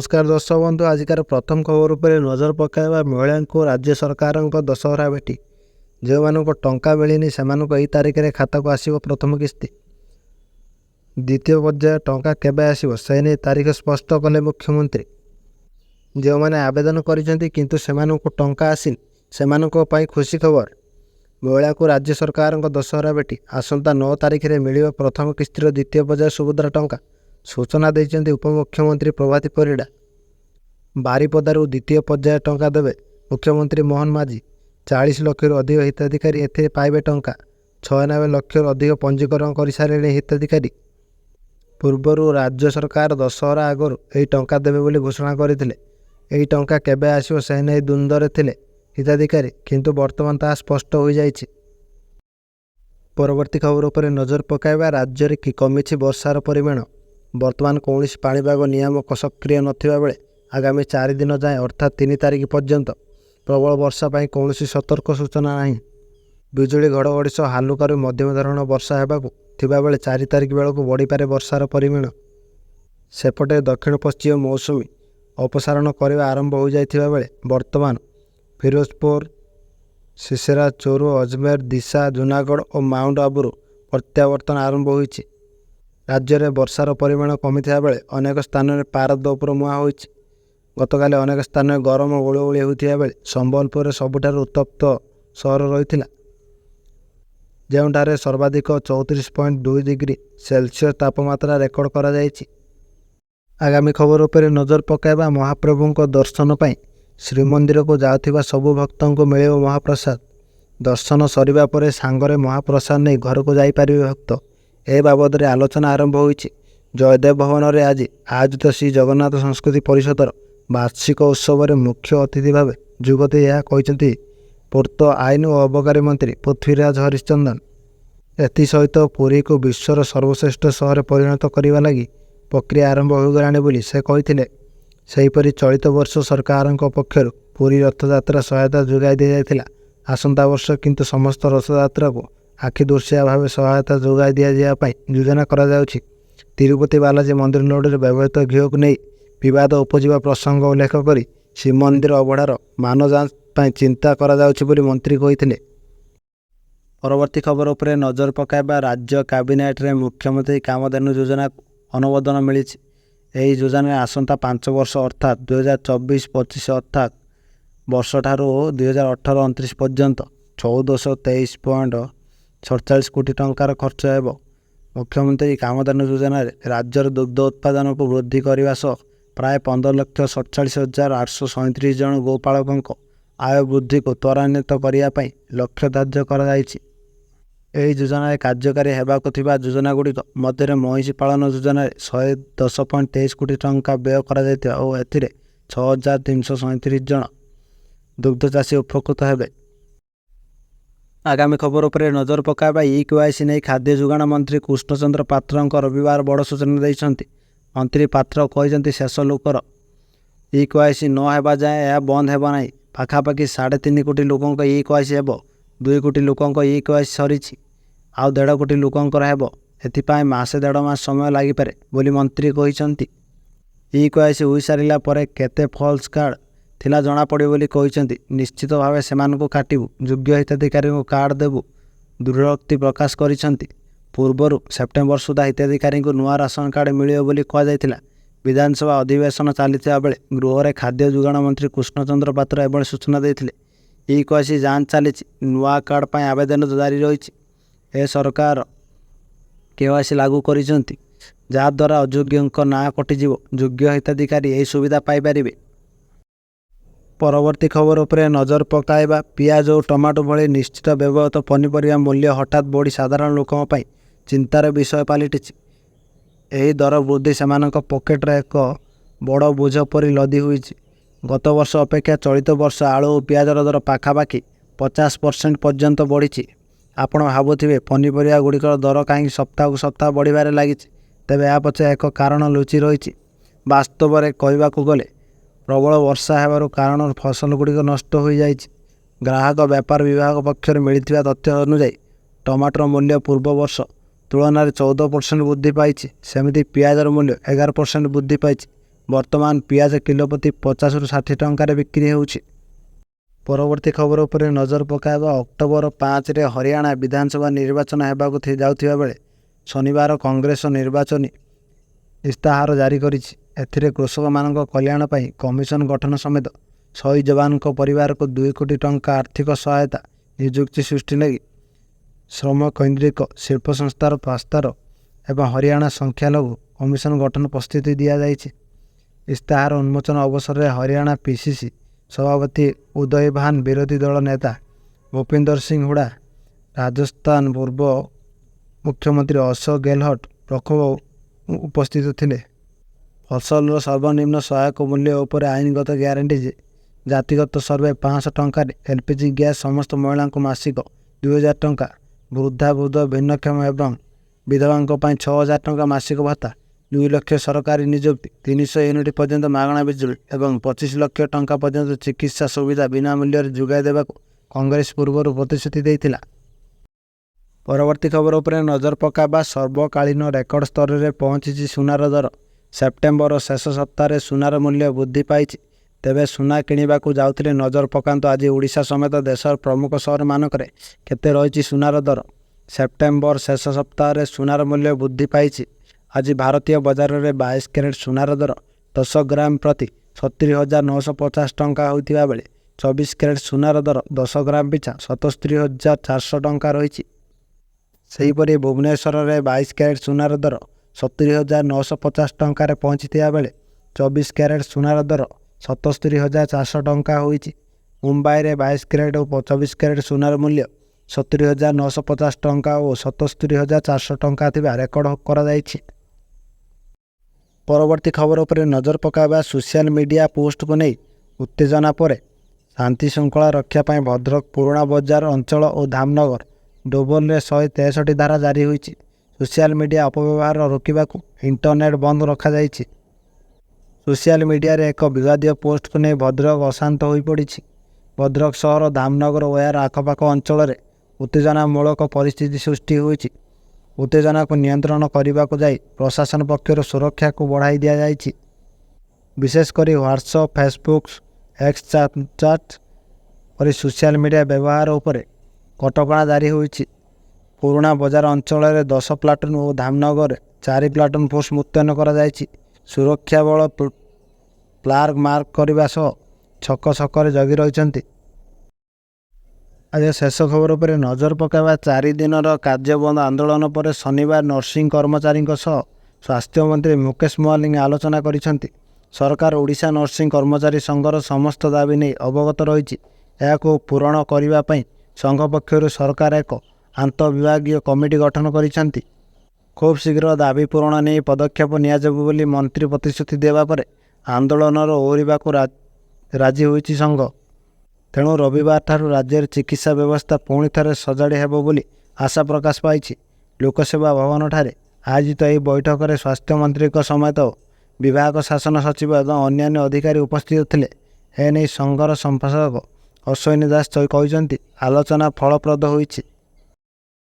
नमस्कार दर्शक बंधु, आजिकार प्रथम खबर उपर नजर पकाइबा महिला को राज्य सरकार दशहरा भेटी। जो मानक टंका मिलनी से यही तारिख में खाता को आसो प्रथम किस्ती। द्वितीय पर्याय टंका केबे आसो से नहीं तारिख स्पष्ट कले मुख्यमंत्री। जो मैंने आवेदन किंतु सेमानंको टंका आसी से खुशी खबर। महिला को राज्य सरकार दशहरा भेटी। आसंता 9 तारिख में मिल प्रथम किस्तिर द्वितीय पर्याय सुभद्रा टंका। सूचना देते उपमुख्यमंत्री प्रभाती परिड़ा। बारिपदारू द्वितीय पर्याय टंका देवे मुख्यमंत्री मोहन माझी। 40 लाख अधिक हिताधिकारी एथे पाइबे टंका। 96 लाख अधिक पंजीकरण कर सारे हिताधिकारी। पूर्वर राज्य सरकार दशहरा आगु यही टंका देवे बोली घोषणा करते। यही टंका केबे आसो से नहीं द्वंद्व थे हिताधिकारी, किंतु वर्तमान ता स्पष्ट हो जाइए। परवर्ती खबर पर नजर पकाइबा। राज्य में कमी वर्षार परिमाण। वर्तमान कौन पाणीपाग नियामक सक्रिय नथिबा बेले आगामी 4 दिन जाए अर्थात 3 तारिख पर्यंत प्रबल वर्षा पाई कौन सतर्क सूचना नहीं। बिजुली घड़घड़ी सह हालुकारू मध्यम धरण वर्षा हेबाकु थिबा बेले 4 तारिख बेलू बढ़ीपे वर्षार परिमाण। सेपटे दक्षिण पश्चिम मौसुमी अपसारण करने आरंभ हो जाइथिबा बेले वर्तमान फिरोजपुर, सिसेरा, चोरू, अजमेर, दिशा, जूनागढ़ और माउंट आबुरू प्रत्यावर्तन आरंभ होइछि। राज्य में वर्षार परिमाण कमी बेले अनेक स्थान में पारद उपर मुहां होइछि। गतकाली अनेक स्थान में गरम गुलुगुली होता बेले संबलपुर सबुठार उत्तप्त सहर रही, जोठारे सर्वाधिक 34.2 डिग्री सेल्सियस तापमात्रा रेकर्ड करा जाइछि। आगामी खबर पर नजर पकाइबा। महाप्रभु दर्शन पर श्रीमंदिर को जाउथिबा सबु भक्तों को मिले महाप्रसाद। दर्शन सरिबा परे सांगरे महाप्रसाद नहीं घर को जाई पारिबे भक्त। ए बाबद रे आलोचना आरंभ होइछि। जयदेव भवन में आज आयोजित श्री जगन्नाथ संस्कृति परिषदर वार्षिक उत्सव में मुख्य अतिथि भाव जुगते यह कहते पूर्त आईन और अबकारी मंत्री पृथ्वीराज हरिचंदन। एसहित पुरी को विश्वर सर्वश्रेष्ठ सहर परिणत करने लगी प्रक्रिया आरंभ हो गलानी बोली से कहते। सेहीपरि चलित वर्ष सरकार पक्षर पुरी रथयात्रा सहायता जोगाई दी जाइथिला। आसंता वर्ष किंतु समस्त रथयात्रा को आखिदृशिया भाव सहायता जोगाई दि जावाई योजना करा जाउछि। तिरुपति बालाजी मंदिर नोडे व्यवहृत घीओ को नहीं विवाद उपजिवा प्रसंग उल्लेख कर श्रीमंदिर अबढ़ार मान जांच पर चिंता करा जाउछि बोली मंत्री कहिथिले। परवर्ती खबर उपरे नजर पकाइबा। राज्य कैबिनेट रे मुख्यमंत्री कामधेनु योजना अनुमोदन मिली। यही योजना आसंता 5 वर्ष अर्थात 2024-25 अर्थात वर्ष ठारू 2018-29 पर्यंत 1423.47 कोटी टंकार खर्च हेब। मुख्यमंत्री कामधेनु योजना राज्यर दुग्ध उत्पादन को वृद्धि करने सह प्राय 15,47,837 जन गोपालकों आय वृद्धि को त्वरान्वित करने लक्ष्य धार्य कर। योजना कार्यकारी होगाक योजना गुड़िक मध्य महिषी पालन योजना 110.23 कोटी टंका व्यय कर 6,337 जन दुग्ध चाषी उपकृत हेबे। आगामी खबर पर नजर पकाइबा। EKYC नहीं खाद्य जोगाण मंत्री कृष्णचंद्र पात्र रविवार बड़ सूचना देते। मंत्री पात्र कहते शेष लोकर EKYC न होगा जाए यह बंद होगा ना। पाखापाखि 3.5 कोटी लोकों EKYC हेब। 2 कोटी लोकों EKYC सरी आउ 1.5 कोटी लोकों हेब। एथिपाई मासे 1.5 मास समय लागिपारे बोली मंत्री कहते। EKYC हो सारा पर केते फॉल्स कार्ड थिला जना पड़े बोली कहते। निश्चित भाव से काटू योग्य हिताधिकारी को कार्ड देवु दृढ़ोक्ति प्रकाश करिसेंति। पूर्वर सेप्टेम्बर सुधा हिताधिकारी को नुआ राशन कार्ड मिलियो बोली कहुला। विधानसभा अधिवेशन चलता बेले गृह में खाद्य जोगाण मंत्री कृष्णचंद्र पात्र एभली सूचना देते। EKYC जांच चली नुआ कार्ड पर आवेदन जारी रही। ए सरकार KYC लागू करिसेंति जहाद्वारा अयोग्यों ना कटिजिव योग्य हिताधिकारी यही सुविधा पाइपर। परवर्ती खबर उपरे नजर पकाइबा। पियाज और टमाटो भली निश्चित व्यवहृत पनीपरिया मूल्य हठात बढ़ी साधारण लोकों पई चिंतार विषय पलटिछि। यही दर वृद्धि सेमानक पॉकेट्रे एक बड़ बोझ परी लदी होइछि। गत वर्ष अपेक्षा चलित वर्ष आलू और पियाजर दर पाखापाखि 50% पर्यंत बढ़ी। आपण भावुथिबे पनीपरिया गुड़िकर दर कहीं सप्ताह को सप्ताह बढ़िबारे लागिछि। तेबे या पछे एक कारण लुचि रही। वास्तव में कहबाकू गले प्रबल वर्षा होबार कारण फसल गुड़िक नष्ट हो जाइछि। ग्राहक व्यापार विभाग पक्षर मिलता तथ्य अनुसार टमाटर मूल्य पूर्व वर्ष तुलन में 14% वृद्धि पाई। सेमती पियाजर मूल्य 11% वृद्धि पाई। ବର୍ତ୍ତମାନ ପିଆଜ କିଲୋ ପ୍ରତି 50ରୁ 60 ଟଙ୍କାରେ ବିକ୍ରି ହେଉଛି। ପରବର୍ତ୍ତୀ ଖବର ଉପରେ ନଜର ପକାଇବା। ଅକ୍ଟୋବର 5ରେ ହରିୟାଣା ବିଧାନସଭା ନିର୍ବାଚନ ହେବାକୁ ଯାଉଥିବା ବେଳେ ଶନିବାର କଂଗ୍ରେସ ନିର୍ବାଚନୀ ଇସ୍ତାହାର ଜାରି କରିଛି। ଏଥିରେ କୃଷକମାନଙ୍କ କଲ୍ୟାଣ ପାଇଁ କମିଶନ ଗଠନ ସମେତ ଶହୀଦ ଯବାନଙ୍କ ପରିବାରକୁ 2 କୋଟି ଟଙ୍କା ଆର୍ଥିକ ସହାୟତା, ନିଯୁକ୍ତି ସୃଷ୍ଟି ଲାଗି ଶ୍ରମ କୈନ୍ଦ୍ରିକ ଶିଳ୍ପ ସଂସ୍ଥାର ପ୍ରସ୍ତାବ ଏବଂ ହରିୟାଣା ସଂଖ୍ୟାଲଘୁ କମିଶନ ଗଠନ ପ୍ରସ୍ତୁତି ଦିଆଯାଇଛି। ଇସ୍ତାହାର ଉନ୍ମୋଚନ ଅବସରରେ ହରିୟାଣା ପିସିସି ସଭାପତି ଉଦୟ ଭାନ, ବିରୋଧୀ ଦଳ ନେତା ଭୂପିନ୍ଦର ସିଂ ହୁଡା, ରାଜସ୍ଥାନ ପୂର୍ବ ମୁଖ୍ୟମନ୍ତ୍ରୀ ଅଶୋକ ଗେହଲଟ ପ୍ରମୁଖ ଉପସ୍ଥିତ ଥିଲେ। ଫସଲର ସର୍ବନିମ୍ନ ସହାୟକ ମୂଲ୍ୟ ଉପରେ ଆଇନଗତ ଗ୍ୟାରେଣ୍ଟି ଜାତିଗତ ସର୍ଭେ 500 ଟଙ୍କାରେ ଏଲ୍ପିଜି ଗ୍ୟାସ୍ ସମସ୍ତ ମହିଳାଙ୍କୁ ମାସିକ 2000 ଟଙ୍କା, ବୃଦ୍ଧା, ବୃଦ୍ଧ, ଭିନ୍ନକ୍ଷମ ଏବଂ ବିଧବାଙ୍କ ପାଇଁ 6000 ଟଙ୍କା ମାସିକ ଭତ୍ତା, 2 ଲକ୍ଷ ସରକାରୀ ନିଯୁକ୍ତି, 300 ୟୁନିଟ୍ ପର୍ଯ୍ୟନ୍ତ ମାଗଣା ବିଜୁଳି ଏବଂ 25 ଲକ୍ଷ ଟଙ୍କା ପର୍ଯ୍ୟନ୍ତ ଚିକିତ୍ସା ସୁବିଧା ବିନା ମୂଲ୍ୟରେ ଯୋଗାଇ ଦେବାକୁ କଂଗ୍ରେସ ପୂର୍ବରୁ ପ୍ରତିଶ୍ରୁତି ଦେଇଥିଲା। ପରବର୍ତ୍ତୀ ଖବର ଉପରେ ନଜର ପକାଇବା। ସର୍ବକାଳୀନ ରେକର୍ଡ ସ୍ତରରେ ପହଞ୍ଚିଛି ସୁନାର ଦର। ସେପ୍ଟେମ୍ବର ଶେଷ ସପ୍ତାହରେ ସୁନାର ମୂଲ୍ୟ ବୃଦ୍ଧି ପାଇଛି। ତେବେ ସୁନା କିଣିବାକୁ ଯାଉଥିଲେ ନଜର ପକାନ୍ତୁ ଆଜି ଓଡ଼ିଶା ସମେତ ଦେଶର ପ୍ରମୁଖ ସହରମାନଙ୍କରେ କେତେ ରହିଛି ସୁନାର ଦର। ସେପ୍ଟେମ୍ବର ଶେଷ ସପ୍ତାହରେ ସୁନାର ମୂଲ୍ୟ ବୃଦ୍ଧି ପାଇଛି। ଆଜି ଭାରତୀୟ ବଜାରରେ 22 କ୍ୟାରେଟ୍ ସୁନାର ଦର 10 ଗ୍ରାମ ପ୍ରତି 70,950 ଟଙ୍କା ହୋଇଥିବା ବେଳେ 24 କ୍ୟାରେଟ୍ ସୁନାର ଦର 10 ଗ୍ରାମ ପିଛା 77,400 ଟଙ୍କା ରହିଛି। ସେହିପରି ଭୁବନେଶ୍ୱରରେ 22 କ୍ୟାରେଟ୍ ସୁନାର ଦର 70,950 ଟଙ୍କାରେ ପହଞ୍ଚିଥିବା ବେଳେ 24 କ୍ୟାରେଟ୍ ସୁନାର ଦର 77,400 ଟଙ୍କା ହୋଇଛି। ମୁମ୍ବାଇରେ 22 କ୍ୟାରେଟ୍ ଓ 24 କ୍ୟାରେଟ୍ ସୁନାର ମୂଲ୍ୟ 70,950 ଟଙ୍କା ଓ 77,400 ଟଙ୍କା ଥିବା ରେକର୍ଡ କରାଯାଇଛି। ପରବର୍ତ୍ତୀ ଖବର ଉପରେ ନଜର ପକାଇବା। ସୋସିଆଲ ମିଡ଼ିଆ ପୋଷ୍ଟକୁ ନେଇ ଉତ୍ତେଜନା ପରେ ଶାନ୍ତି ଶୃଙ୍ଖଳା ରକ୍ଷା ପାଇଁ ଭଦ୍ରକ ପୁରୁଣା ବଜାର ଅଞ୍ଚଳ ଓ ଧାମନଗର ଡୋବଲରେ 163 ଧାରା ଜାରି ହୋଇଛି। ସୋସିଆଲ ମିଡ଼ିଆ ଅପବ୍ୟବହାର ରୋକିବାକୁ ଇଣ୍ଟରନେଟ୍ ବନ୍ଦ ରଖାଯାଇଛି। ସୋସିଆଲ ମିଡ଼ିଆରେ ଏକ ବିବାଦୀୟ ପୋଷ୍ଟକୁ ନେଇ ଭଦ୍ରକ ଅଶାନ୍ତ ହୋଇପଡ଼ିଛି। ଭଦ୍ରକ ସହର ଧାମନଗର ଓ ଏହାର ଆଖପାଖ ଅଞ୍ଚଳରେ ଉତ୍ତେଜନାମୂଳକ ପରିସ୍ଥିତି ସୃଷ୍ଟି ହୋଇଛି। ଉତ୍ତେଜନାକୁ ନିୟନ୍ତ୍ରଣ କରିବାକୁ ଯାଇ ପ୍ରଶାସନ ପକ୍ଷରୁ ସୁରକ୍ଷାକୁ ବଢ଼ାଇ ଦିଆଯାଇଛି। ବିଶେଷ କରି ହ୍ୱାଟ୍ସଆପ୍, ଫେସବୁକ୍, ଏକ୍ସ ଚାଟ୍ ପରି ସୋସିଆଲ ମିଡ଼ିଆ ବ୍ୟବହାର ଉପରେ କଟକଣା ଜାରି ହୋଇଛି। ପୁରୁଣା ବଜାର ଅଞ୍ଚଳରେ 10 ପ୍ଲାଟୁନ୍ ଓ ଧାମନଗରରେ 4 ପ୍ଲାଟୁନ୍ ଫୋର୍ସ ମୁତୟନ କରାଯାଇଛି। ସୁରକ୍ଷା ବଳ ପ୍ଲାଗ ମାର୍କ କରିବା ସହ ଛକ ଛକରେ ଜଗି ରହିଛନ୍ତି। ଆଜି ଶେଷ ଖବର ଉପରେ ନଜର ପକାଇବା। 4 ଦିନର କାର୍ଯ୍ୟବନ୍ଦ ଆନ୍ଦୋଳନ ପରେ ଶନିବାର ନର୍ସିଂ କର୍ମଚାରୀଙ୍କ ସହ ସ୍ୱାସ୍ଥ୍ୟମନ୍ତ୍ରୀ ମୁକେଶ ମହାଲିକ ଆଲୋଚନା କରିଛନ୍ତି। ସରକାର ଓଡ଼ିଶା ନର୍ସିଂ କର୍ମଚାରୀ ସଂଘର ସମସ୍ତ ଦାବି ନେଇ ଅବଗତ ରହିଛି। ଏହାକୁ ପୂରଣ କରିବା ପାଇଁ ସଂଘ ପକ୍ଷରୁ ସରକାର ଏକ ଆନ୍ତଃବିଭାଗୀୟ କମିଟି ଗଠନ କରିଛନ୍ତି। ଖୁବ୍ ଶୀଘ୍ର ଦାବି ପୂରଣ ନେଇ ପଦକ୍ଷେପ ନିଆଯିବ ବୋଲି ମନ୍ତ୍ରୀ ପ୍ରତିଶ୍ରୁତି ଦେବା ପରେ ଆନ୍ଦୋଳନର ଓହରିବାକୁ ରାଜି ହୋଇଛି ସଂଘ। ତେଣୁ ରବିବାର ଠାରୁ ରାଜ୍ୟରେ ଚିକିତ୍ସା ବ୍ୟବସ୍ଥା ପୁଣି ଥରେ ସଜାଡ଼ି ହେବ ବୋଲି ଆଶା ପ୍ରକାଶ ପାଇଛି। ଲୋକସେବା ଭବନଠାରେ ଆୟୋଜିତ ଏହି ବୈଠକରେ ସ୍ୱାସ୍ଥ୍ୟମନ୍ତ୍ରୀଙ୍କ ସମେତ ବିଭାଗ ଶାସନ ସଚିବ ଏବଂ ଅନ୍ୟାନ୍ୟ ଅଧିକାରୀ ଉପସ୍ଥିତ ଥିଲେ। ଏନେଇ ସଂଘର ସମ୍ପାଦକ ଅଶ୍ୱିନୀ ଦାସ କହିଛନ୍ତି, ଆଲୋଚନା ଫଳପ୍ରଦ ହୋଇଛି।